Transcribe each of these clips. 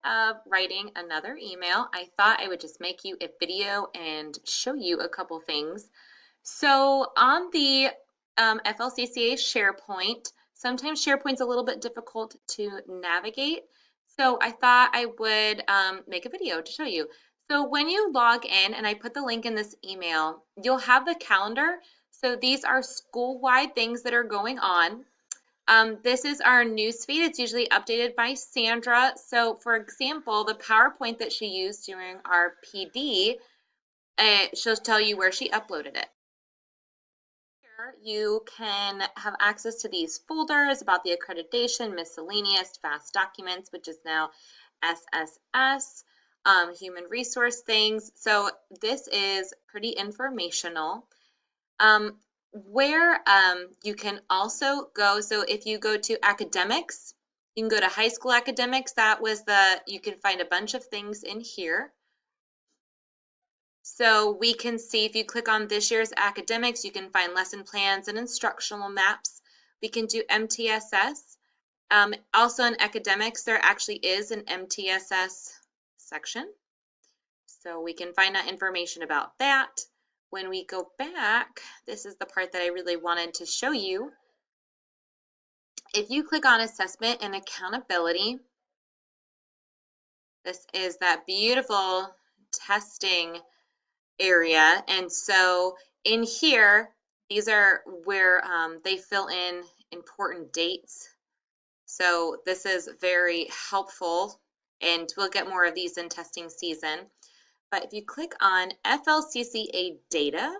of writing another email, I thought I would just make you a video and show you a couple things. So on the FLCCA SharePoint, sometimes SharePoint's a little bit difficult to navigate. So I thought I would make a video to show you. So when you log in, and I put the link in this email, you'll have the calendar. So these are school-wide things that are going on. This is our newsfeed. It's usually updated by Sandra. So for example, the PowerPoint that she used during our PD, she'll tell you where she uploaded it. Here you can have access to these folders about the accreditation, miscellaneous, fast documents, which is now SSS, human resource things. So this is pretty informational. Where you can also go, so if you go to academics, you can go to high school academics. That was you can find a bunch of things in here. So we can see if you click on this year's academics, you can find lesson plans and instructional maps. We can do MTSS. Also in academics, there actually is an MTSS section. So we can find out information about that. When we go back, this is the part that I really wanted to show you. If you click on assessment and accountability, this is that beautiful testing area. And so in here, these are where they fill in important dates. So this is very helpful, and we'll get more of these in testing season. But if you click on FLCCA data,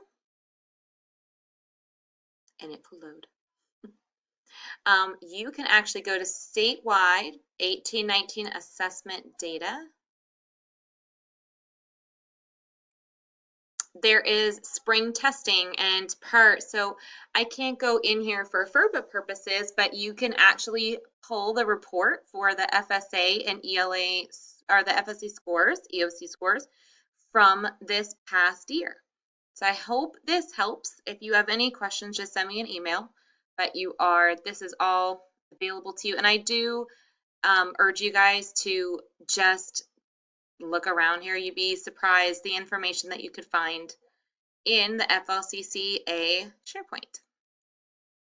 and it will load, you can actually go to statewide 18-19 assessment data. There is spring testing and so I can't go in here for FERPA purposes, but you can actually pull the report for the FSA and ELA, or the FSA scores, EOC scores from this past year. So I hope this helps. If you have any questions, just send me an email. But this is all available to you. And I do urge you guys to just look around here. You'd be surprised the information that you could find in the FLCCA SharePoint.